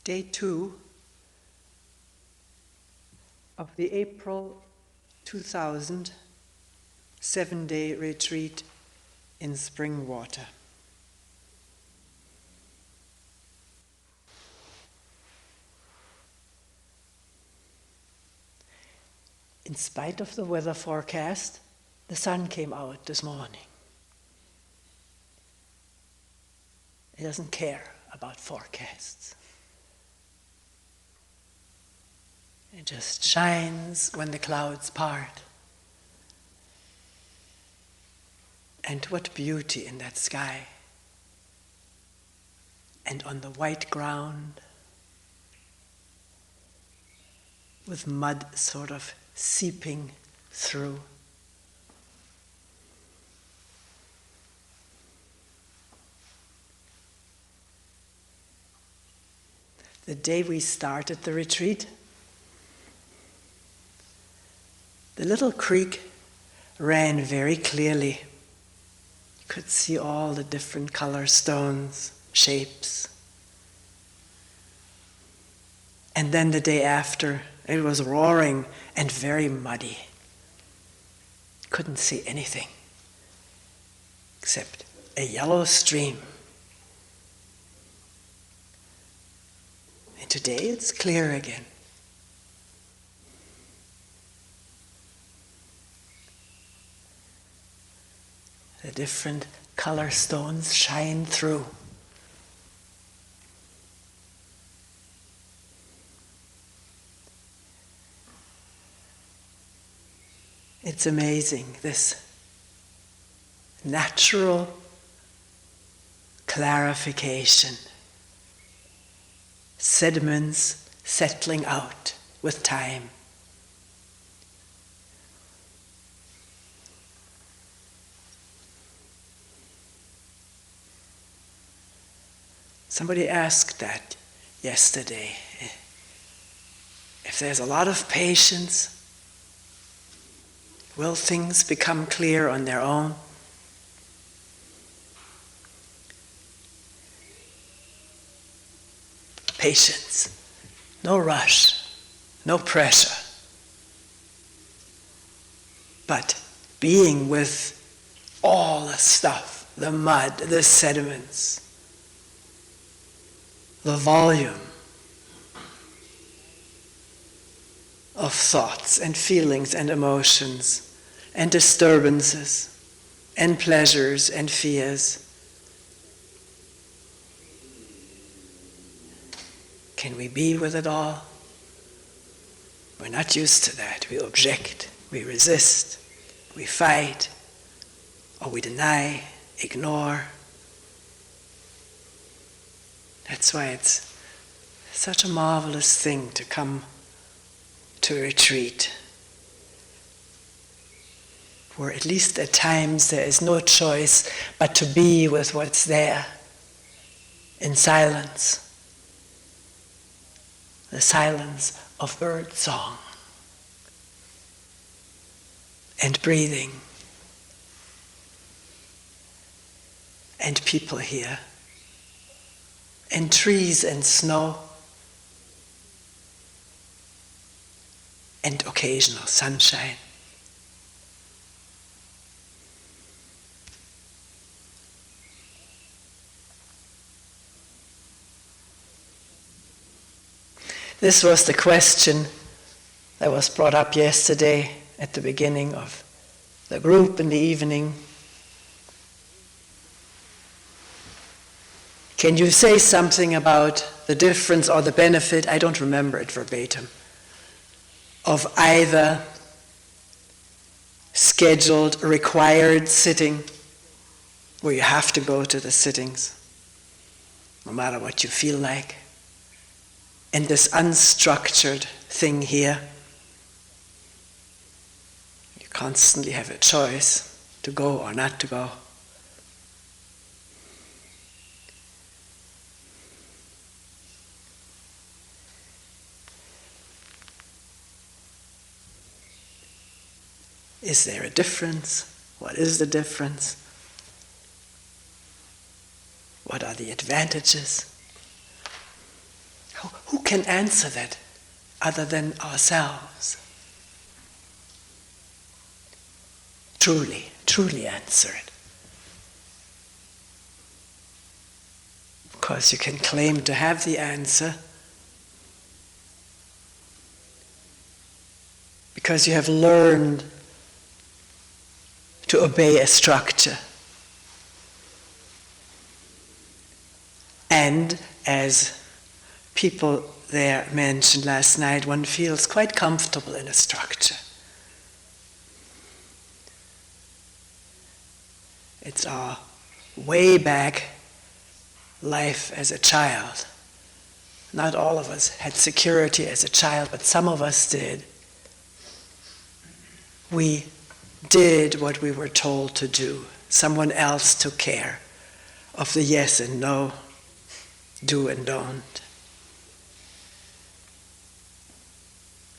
Day 2 of the April 2000 7-day retreat in Springwater. In spite of the weather forecast, the sun came out this morning. It doesn't care about forecasts. It just shines when the clouds part. And what beauty in that sky. And on the white ground, with mud sort of seeping through. The day we started the retreat, the little creek ran very clearly. You could see all the different color stones, shapes. And then the day after, it was roaring and very muddy. Couldn't see anything except a yellow stream. And today it's clear again. The different color stones shine through. It's amazing, this natural clarification. Sediments settling out with time. Somebody asked that yesterday. If there's a lot of patience, will things become clear on their own? Patience, no rush, no pressure, but being with all the stuff, the mud, the sediments, the volume of thoughts and feelings and emotions and disturbances and pleasures and fears. Can we be with it all? We're not used to that. We object, we resist, we fight, or we deny, ignore. That's why it's such a marvelous thing to come to a retreat, where at least at times there is no choice but to be with what's there in silence. The silence of bird song and breathing and people here and trees and snow and occasional sunshine. This was the question that was brought up yesterday at the beginning of the group in the evening. Can you say something about the difference or the benefit, I don't remember it verbatim, of either scheduled, required sitting, where you have to go to the sittings, no matter what you feel like, and this unstructured thing here? You constantly have a choice to go or not to go. Is there a difference? What is the difference? What are the advantages? Who can answer that other than ourselves? Truly answer it. Of course, you can claim to have the answer because you have learned to obey a structure. And as people there mentioned last night, one feels quite comfortable in a structure. It's our way back life as a child. Not all of us had security as a child, but some of us did. We did what we were told to do. Someone else took care of the yes and no, do and don't.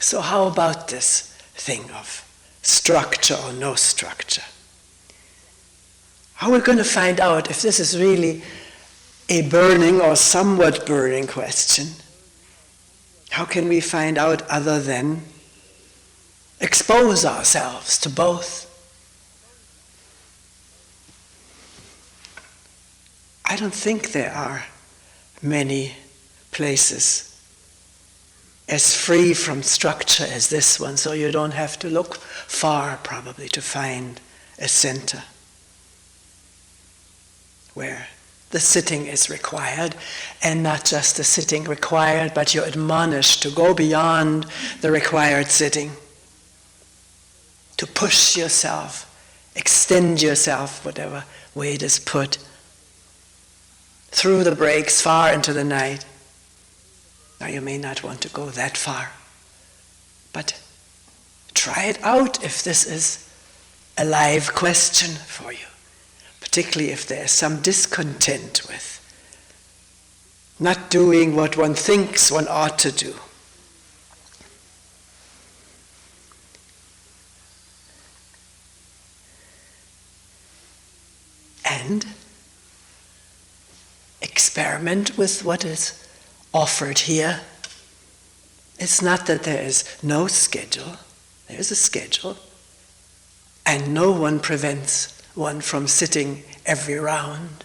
So how about this thing of structure or no structure? How are we going to find out if this is really a burning or somewhat burning question? How can we find out other than expose ourselves to both? I don't think there are many places as free from structure as this one, so you don't have to look far probably to find a center where the sitting is required, and not just the sitting required, but you're admonished to go beyond the required sitting, to push yourself, extend yourself, whatever way it is put, through the breaks far into the night. Now you may not want to go that far, but try it out if this is a live question for you, particularly if there's some discontent with not doing what one thinks one ought to do. And experiment with what is offered here. It's not that there is no schedule. There is a schedule. And no one prevents one from sitting every round.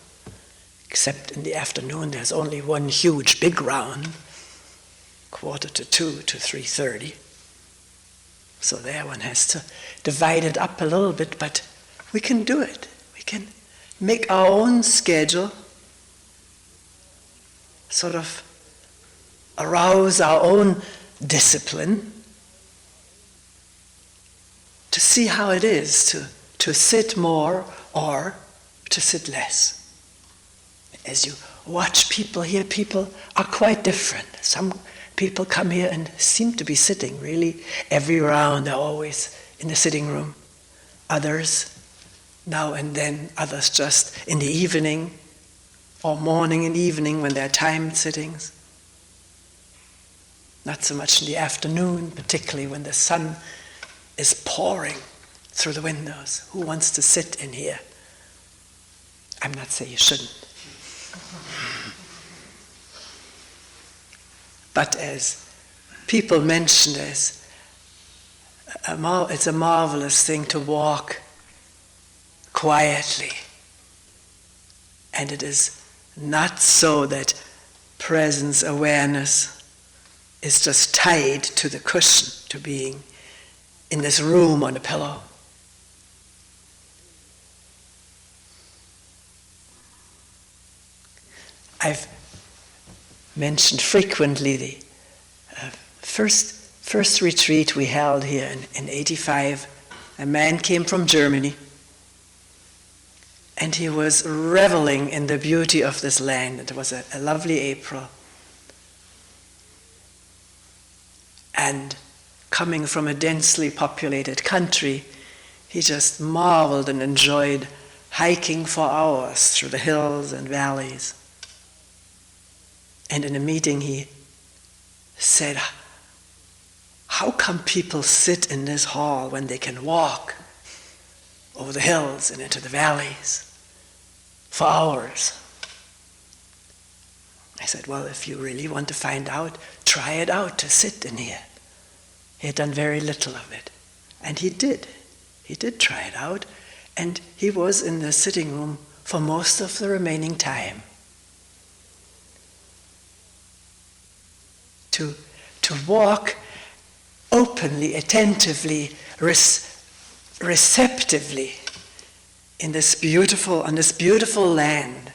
Except in the afternoon, there's only one huge big round, 1:45 to 3:30. So there one has to divide it up a little bit, but we can do it. We can make our own schedule, sort of arouse our own discipline to see how it is to sit more or to sit less. As you watch people here, people are quite different. Some people come here and seem to be sitting really every round. They're always in the sitting room. Others, now and then, others just in the evening or morning and evening when they're timed sittings. Not so much in the afternoon, particularly when the sun is pouring through the windows. Who wants to sit in here? I'm not saying you shouldn't. But as people mentioned, it's a marvelous thing to walk quietly. And it is not so that presence awareness is just tied to the cushion, to being in this room on a pillow. I've mentioned frequently the first retreat we held here in 85. A man came from Germany, and he was reveling in the beauty of this land. It was a lovely April. And coming from a densely populated country, he just marveled and enjoyed hiking for hours through the hills and valleys. And in a meeting he said, how come people sit in this hall when they can walk over the hills and into the valleys for hours? I said, well, if you really want to find out, try it out to sit in here. He had done very little of it. And he did. He did try it out. And he was in the sitting room for most of the remaining time. To walk openly, attentively, receptively on this beautiful land.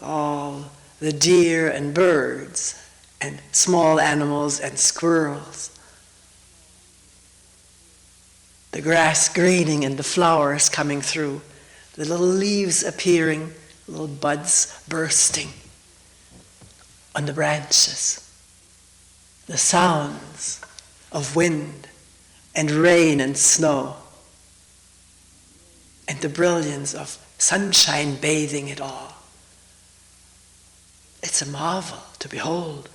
All the deer and birds and small animals and squirrels. The grass greening and the flowers coming through. The little leaves appearing, little buds bursting on the branches. The sounds of wind and rain and snow. And the brilliance of sunshine bathing it all. It's a marvel to behold.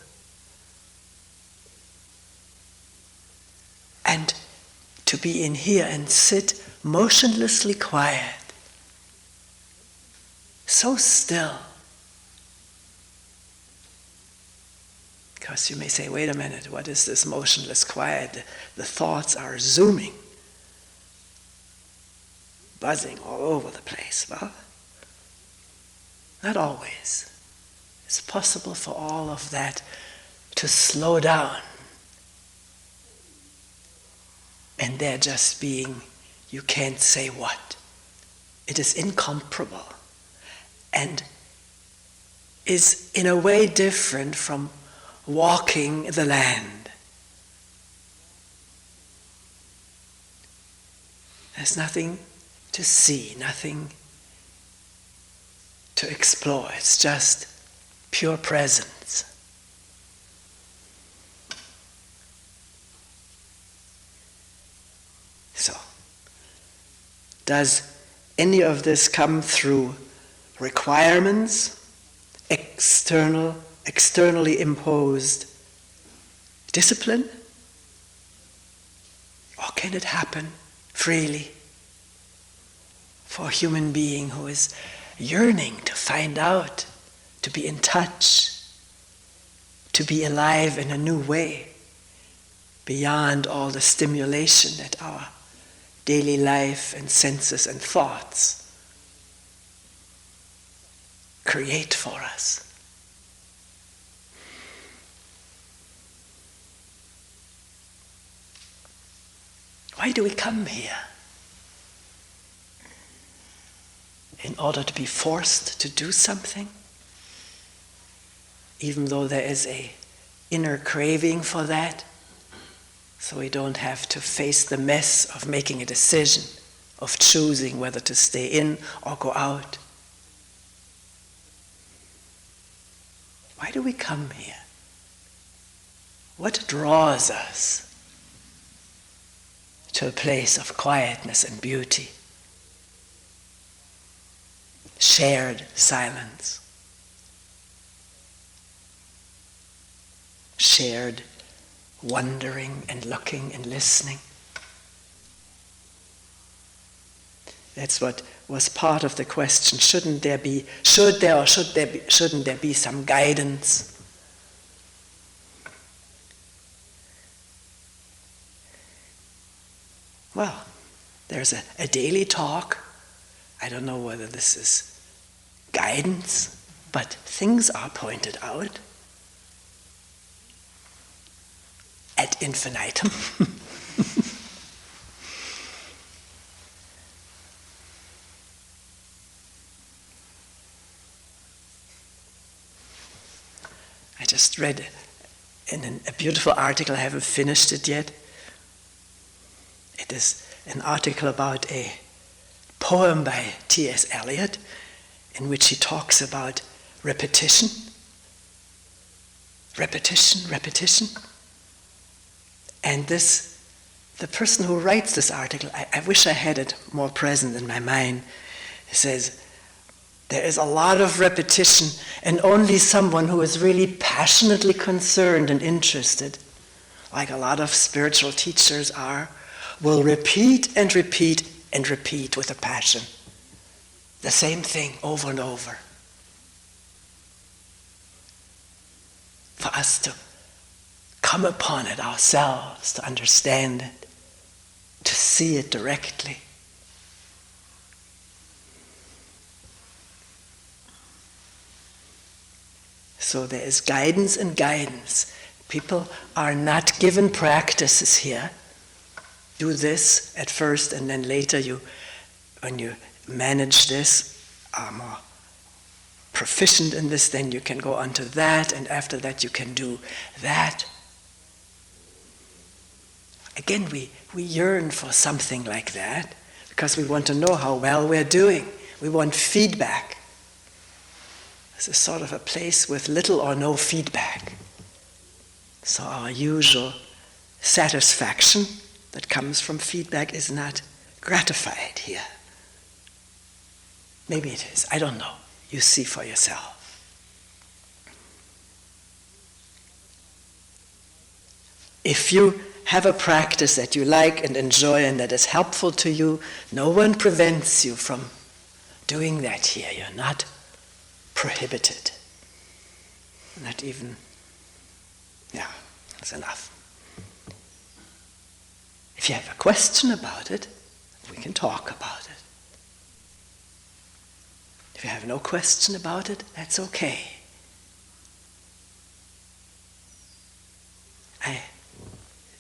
And to be in here and sit motionlessly quiet, so still. Because you may say, wait a minute, what is this motionless quiet? The thoughts are zooming, buzzing all over the place. Well, not always. It's possible for all of that to slow down. And there just being, you can't say what. It is incomparable. And is in a way different from walking the land. There's nothing to see, nothing to explore. It's just pure presence. So, does any of this come through requirements, externally imposed discipline? Or can it happen freely for a human being who is yearning to find out, to be in touch, to be alive in a new way, beyond all the stimulation that our daily life and senses and thoughts create for us? Why do we come here? In order to be forced to do something? Even though there is an inner craving for that, so we don't have to face the mess of making a decision, of choosing whether to stay in or go out. Why do we come here? What draws us to a place of quietness and beauty? Shared silence. Shared wondering and looking and listening. That's what was part of the question. Shouldn't there be some guidance? Well, there's a daily talk. I don't know whether this is guidance, but things are pointed out ad infinitum. I just read in a beautiful article, I haven't finished it yet. It is an article about a poem by T.S. Eliot in which he talks about repetition. Repetition. And the person who writes this article, I wish I had it more present in my mind. He says, there is a lot of repetition, and only someone who is really passionately concerned and interested, like a lot of spiritual teachers are, will repeat and repeat and repeat with a passion. The same thing over and over. for us to come upon it ourselves, to understand it, to see it directly. So there is guidance and guidance. People are not given practices here. Do this at first, and then later when you manage this, are more proficient in this, then you can go on to that, and after that you can do that. Again, we yearn for something like that because we want to know how well we're doing. We want feedback. This is sort of a place with little or no feedback. So our usual satisfaction that comes from feedback is not gratified here. Maybe it is, I don't know. You see for yourself. If you have a practice that you like and enjoy and that is helpful to you, no one prevents you from doing that here. You're not prohibited. Not even, that's enough. If you have a question about it, we can talk about it. If you have no question about it, that's okay.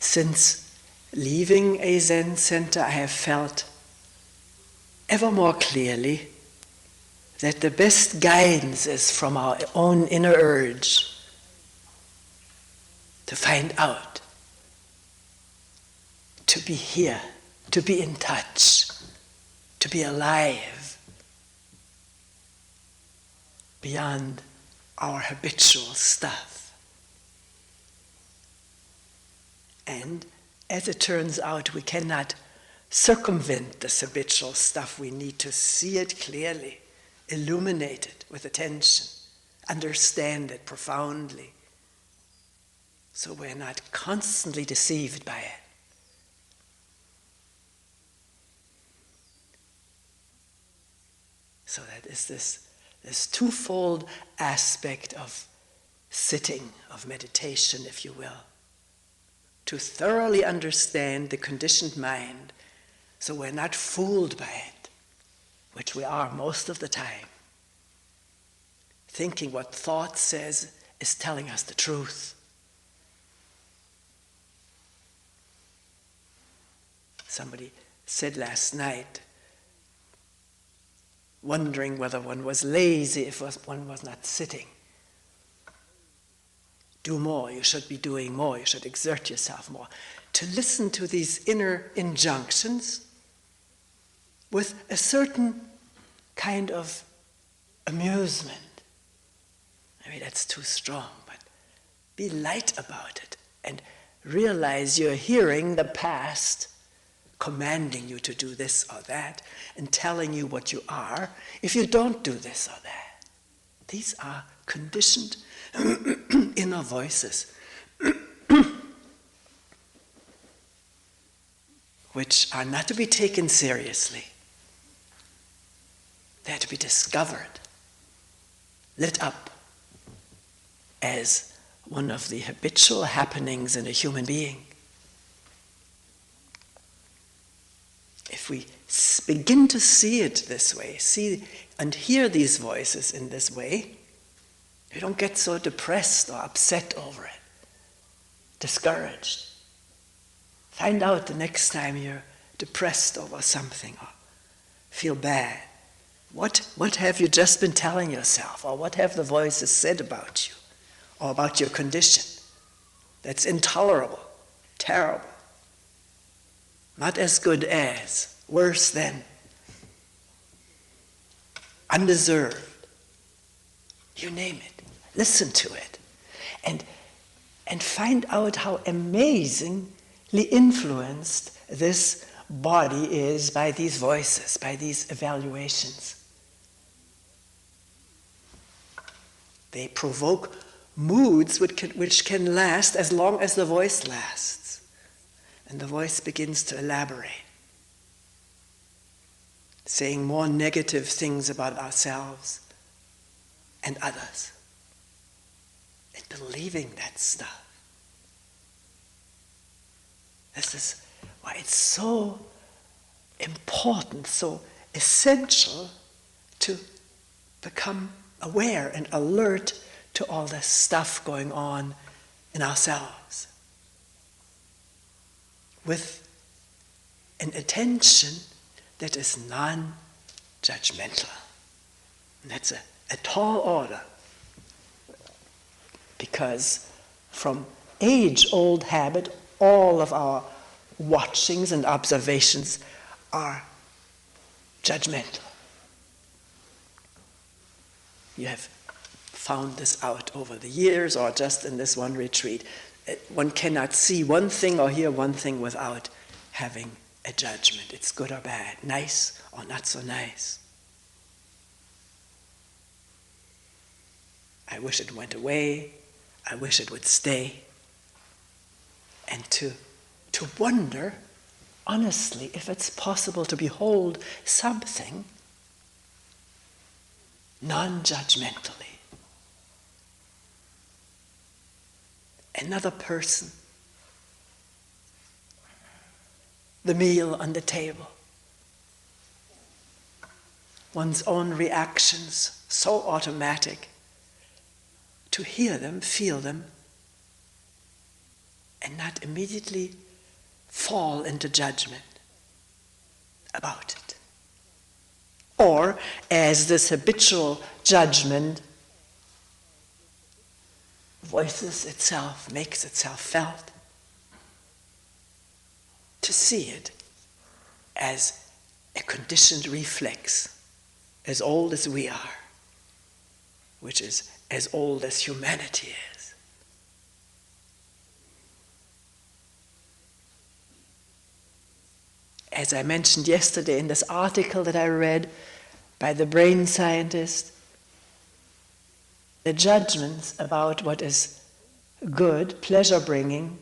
Since leaving a Zen center, I have felt ever more clearly that the best guidance is from our own inner urge to find out, to be here, to be in touch, to be alive beyond our habitual stuff. And as it turns out, we cannot circumvent this habitual stuff. We need to see it clearly, illuminate it with attention, understand it profoundly, so we're not constantly deceived by it. So that is this twofold aspect of sitting, of meditation, if you will. To thoroughly understand the conditioned mind, so we're not fooled by it, which we are most of the time. Thinking what thought says is telling us the truth. Somebody said last night, wondering whether one was lazy if one was not sitting. Do more, you should be doing more, you should exert yourself more. To listen to these inner injunctions with a certain kind of amusement. I mean, that's too strong, but be light about it and realize you're hearing the past commanding you to do this or that and telling you what you are if you don't do this or that. These are conditioned inner voices which are not to be taken seriously. They're to be discovered, lit up as one of the habitual happenings in a human being. If we begin to see it this way, see and hear these voices in this way, you don't get so depressed or upset over it, discouraged. Find out the next time you're depressed over something or feel bad. What have you just been telling yourself, or what have the voices said about you or about your condition that's intolerable, terrible, not as good as, worse than, undeserved? You name it. Listen to it. And find out how amazingly influenced this body is by these voices, by these evaluations. They provoke moods which can last as long as the voice lasts. And the voice begins to elaborate, saying more negative things about ourselves and others. And believe perceiving that stuff. This is why it's so important, so essential to become aware and alert to all this stuff going on in ourselves, with an attention that is non-judgmental. And that's a tall order, because from age-old habit, all of our watchings and observations are judgmental. You have found this out over the years, or just in this one retreat. One cannot see one thing or hear one thing without having a judgment. It's good or bad, nice or not so nice. I wish it went away. I wish it would stay. And to wonder, honestly, if it's possible to behold something non-judgmentally. Another person, the meal on the table, one's own reactions, so automatic, to hear them, feel them, and not immediately fall into judgment about it. Or, as this habitual judgment voices itself, makes itself felt, to see it as a conditioned reflex, as old as we are, which is as old as humanity is. As I mentioned yesterday in this article that I read by the brain scientist, the judgments about what is good, pleasure-bringing,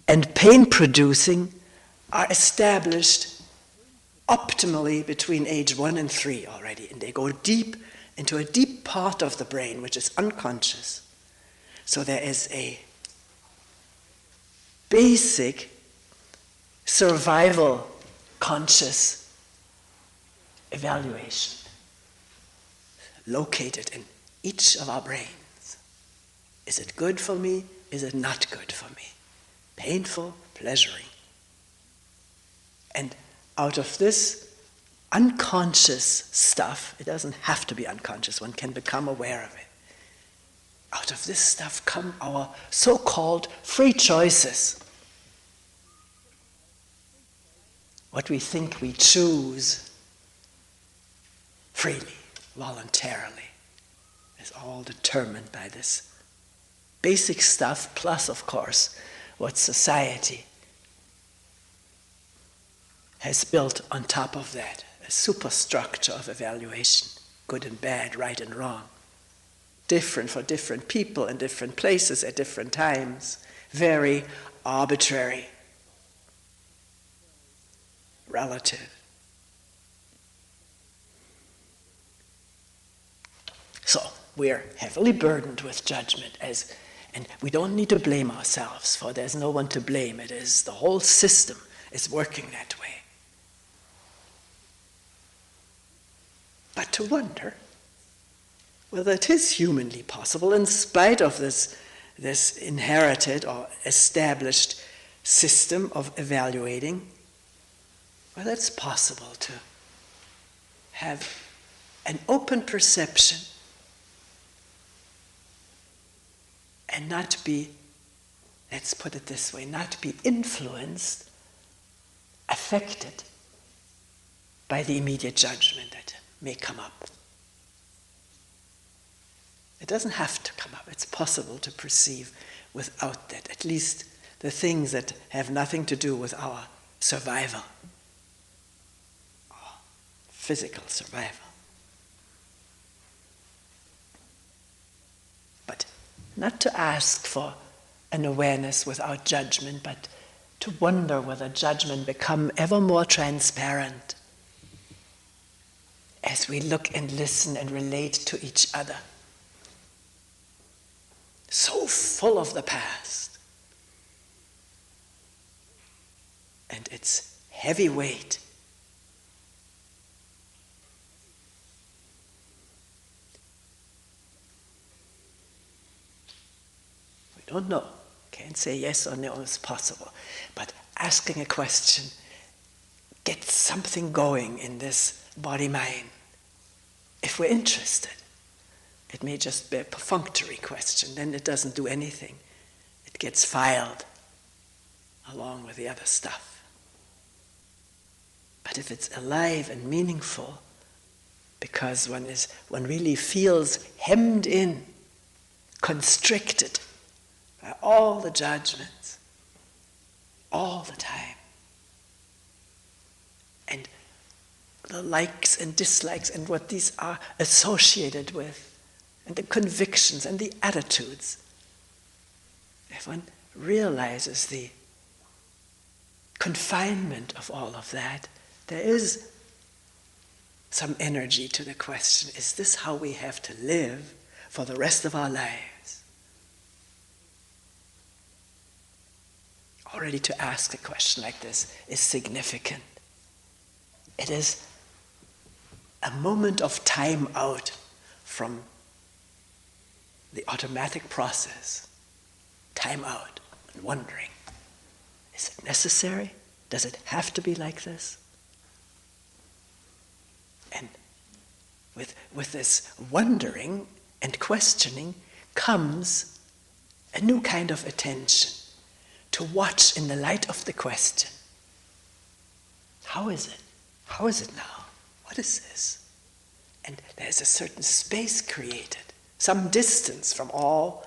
and pain-producing are established optimally between age 1 and 3 already, and they go deep into a deep part of the brain which is unconscious. So there is a basic survival conscious evaluation located in each of our brains. Is it good for me? Is it not good for me? Painful, pleasuring. And out of this unconscious stuff, it doesn't have to be unconscious, one can become aware of it. Out of this stuff come our so-called free choices. What we think we choose freely, voluntarily, is all determined by this basic stuff, plus, of course, what society has built on top of that, a superstructure of evaluation, good and bad, right and wrong, different for different people in different places at different times, very arbitrary, relative. So we're heavily burdened with judgment, and we don't need to blame ourselves, for there's no one to blame. It is the whole system is working that way. But to wonder whether it is humanly possible, in spite of this inherited or established system of evaluating, whether it's possible to have an open perception and not be, let's put it this way, not be influenced, affected by the immediate judgment that may come up. It doesn't have to come up. It's possible to perceive without that, at least the things that have nothing to do with our survival, our physical survival. But not to ask for an awareness without judgment, but to wonder whether judgment become ever more transparent as we look and listen and relate to each other. so full of the past and its heavy weight. We don't know. Can't say yes or no is possible. But asking a question gets something going in this body-mind. If we're interested, it may just be a perfunctory question, then it doesn't do anything. It gets filed along with the other stuff. But if it's alive and meaningful, because one really feels hemmed in, constricted by all the judgments, all the time, and the likes and dislikes and what these are associated with, and the convictions and the attitudes. If one realizes the confinement of all of that, there is some energy to the question, is this how we have to live for the rest of our lives? Already to ask a question like this is significant. It is a moment of time out from the automatic process. Time out and wondering, is it necessary? Does it have to be like this? And with this wondering and questioning comes a new kind of attention to watch in the light of the question. How is it? How is it now? What is this? And there's a certain space created, some distance from all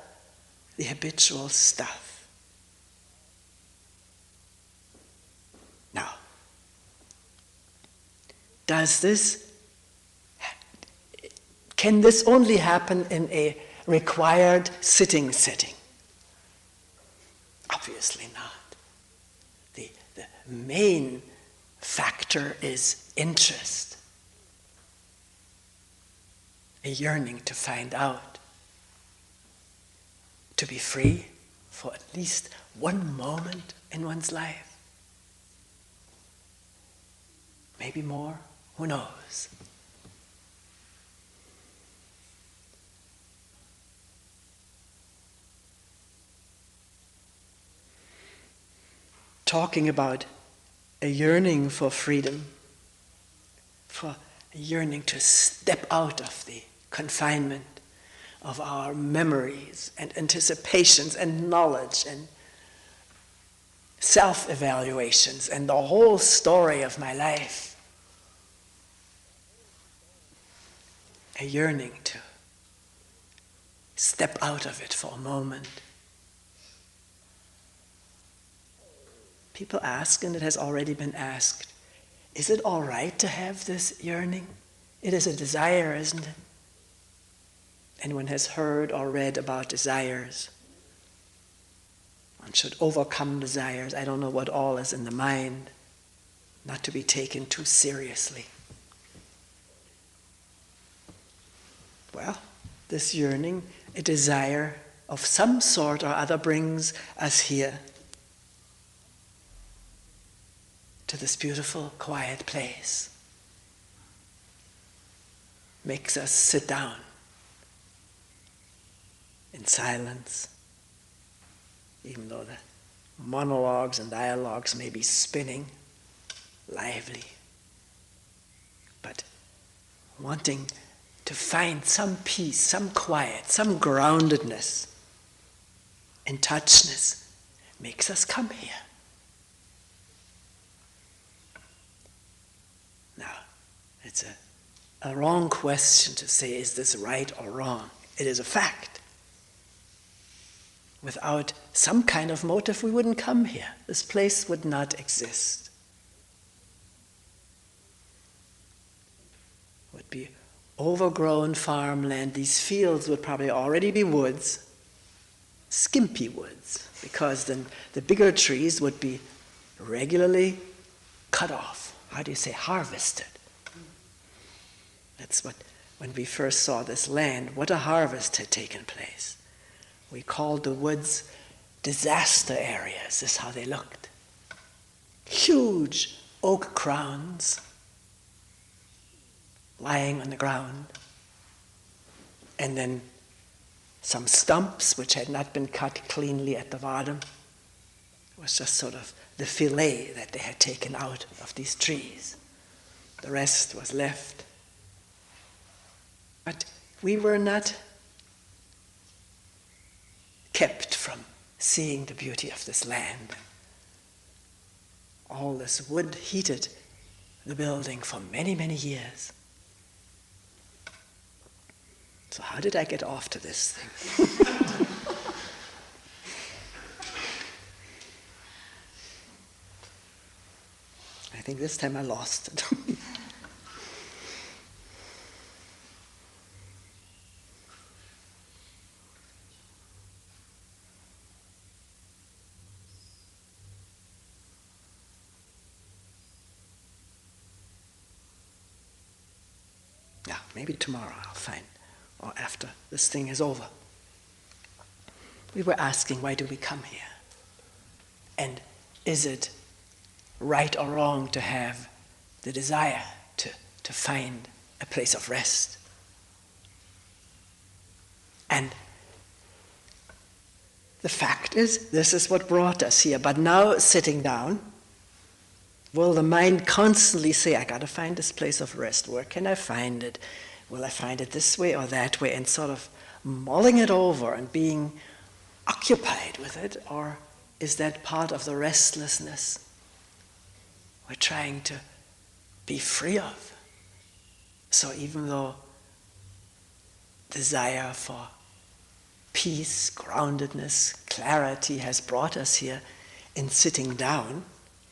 the habitual stuff. Now, can this only happen in a required sitting setting? Obviously not. The main factor is interest, a yearning to find out, to be free for at least one moment in one's life. Maybe more, who knows? Talking about a yearning for freedom, for a yearning to step out of the confinement of our memories and anticipations and knowledge and self-evaluations and the whole story of my life. A yearning to step out of it for a moment. People ask, and it has already been asked, is it all right to have this yearning? It is a desire, isn't it? Anyone has heard or read about desires? One should overcome desires. I don't know what all is in the mind, not to be taken too seriously. Well, this yearning, a desire of some sort or other brings us here to this beautiful, quiet place. Makes us sit down in silence, even though the monologues and dialogues may be spinning, lively, but wanting to find some peace, some quiet, some groundedness and touchness makes us come here. Now, it's a wrong question to say, is this right or wrong? It is a fact. Without some kind of motive, we wouldn't come here. This place would not exist. It would be overgrown farmland. These fields would probably already be woods, skimpy woods, because then the bigger trees would be regularly cut off. How do you say, harvested? That's what, when we first saw this land, what a harvest had taken place. We called the woods disaster areas. This is how they looked. Huge oak crowns lying on the ground, and then some stumps which had not been cut cleanly at the bottom. It was just sort of the fillet that they had taken out of these trees. The rest was left. But we were not kept from seeing the beauty of this land. All this wood heated the building for many, many years. So how did I get off to this thing? I think this time I lost it. Yeah, maybe tomorrow I'll find, or after this thing is over. We were asking, why do we come here? And is it right or wrong to have the desire to find a place of rest? And the fact is, this is what brought us here. But now, sitting down, will the mind constantly say, I got to find this place of rest. Where can I find it? Will I find it this way or that way? And sort of mulling it over and being occupied with it? Or is that part of the restlessness we're trying to be free of? So even though desire for peace, groundedness, clarity has brought us here, in sitting down,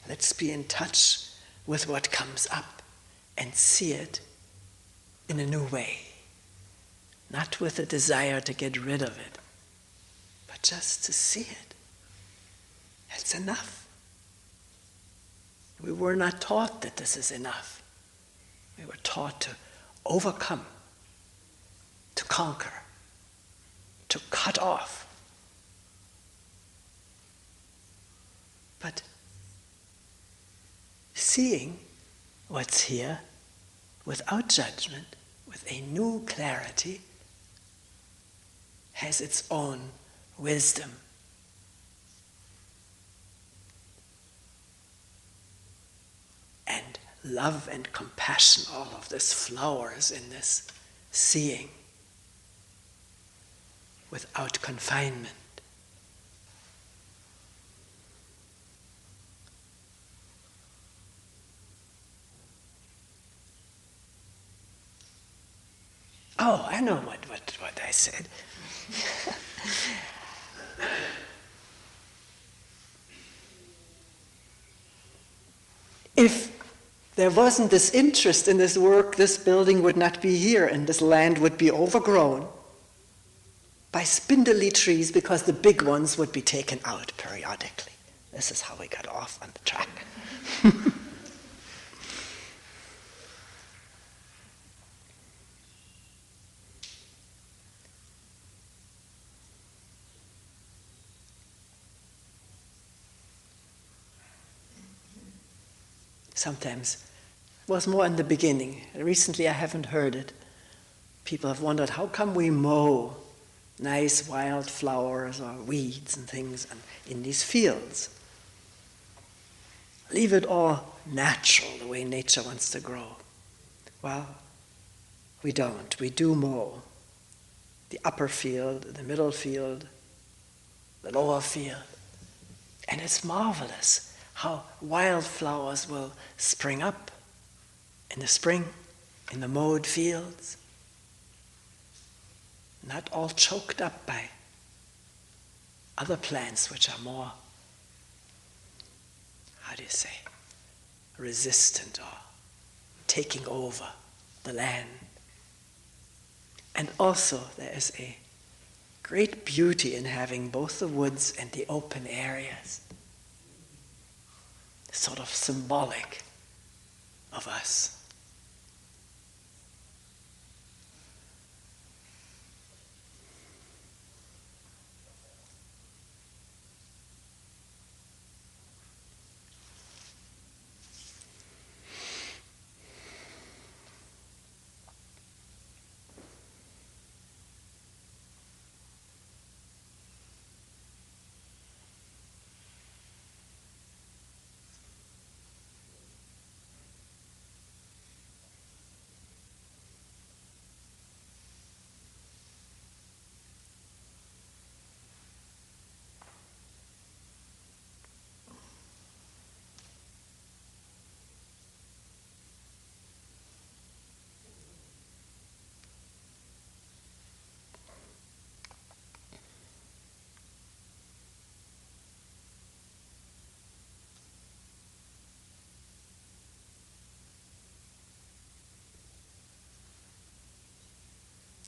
let's be in touch with what comes up and see it in a new way. Not with a desire to get rid of it, but just to see it. That's enough. We were not taught that this is enough. We were taught to overcome, to conquer, to cut off. But seeing what's here without judgment, with a new clarity, has its own wisdom. And love and compassion, all of this flowers in this seeing without confinement. Oh, I know what I said. If there wasn't this interest in this work, this building would not be here and this land would be overgrown by spindly trees because the big ones would be taken out periodically. This is how we got off on the track. Sometimes it was more in the beginning. Recently I haven't heard it. People have wondered, how come we mow nice wild flowers or weeds and things in these fields? Leave it all natural, the way nature wants to grow. Well, we don't. We do mow the upper field, the middle field, the lower field. And it's marvelous how wildflowers will spring up in the spring, in the mowed fields, not all choked up by other plants which are more, resistant or taking over the land. And also there is a great beauty in having both the woods and the open areas, sort of symbolic of us.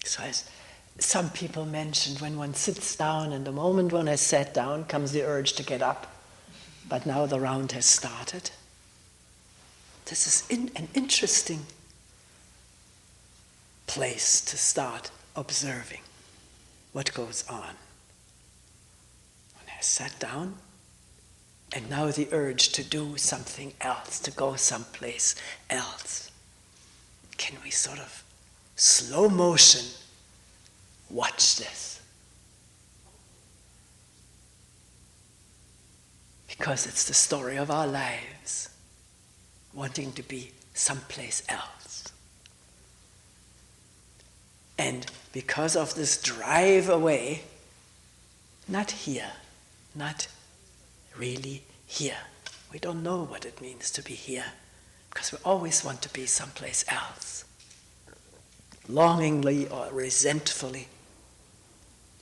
So as some people mentioned, when one sits down, and the moment one has sat down comes the urge to get up. But now the round has started. This is an interesting place to start observing what goes on. One has sat down, and now the urge to do something else, to go someplace else. Can we sort of slow motion watch this? Because it's the story of our lives, wanting to be someplace else. And because of this drive away, not here, not really here. We don't know what it means to be here, because we always want to be someplace else. Longingly or resentfully,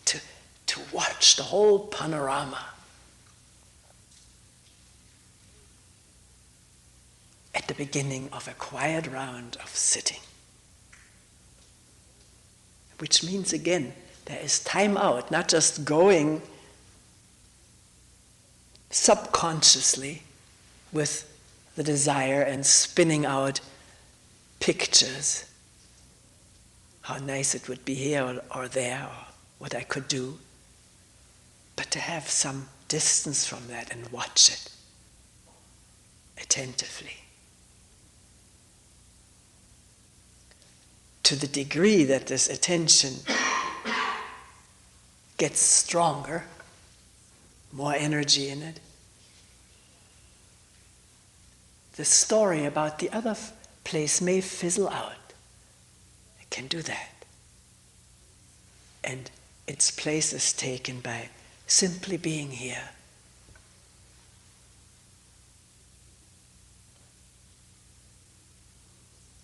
to watch the whole panorama. At the beginning of a quiet round of sitting. Which means, again, there is time out, not just going subconsciously with the desire and spinning out pictures, how nice it would be here or there, or what I could do, but to have some distance from that and watch it attentively. To the degree that this attention gets stronger, more energy in it, the story about the other place may fizzle out. It can do that. And its place is taken by simply being here.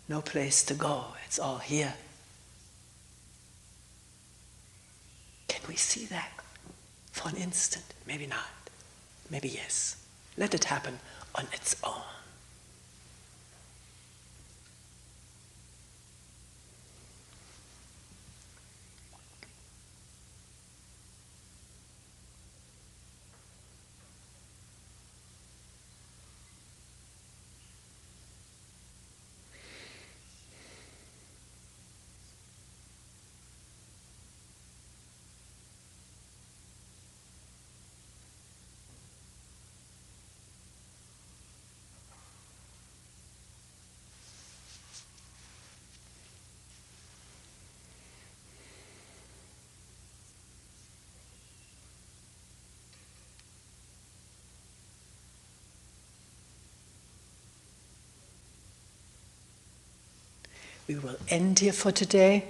No place to go, it's all here. Can we see that for an instant? Maybe not. Maybe yes. Let it happen on its own. We will end here for today.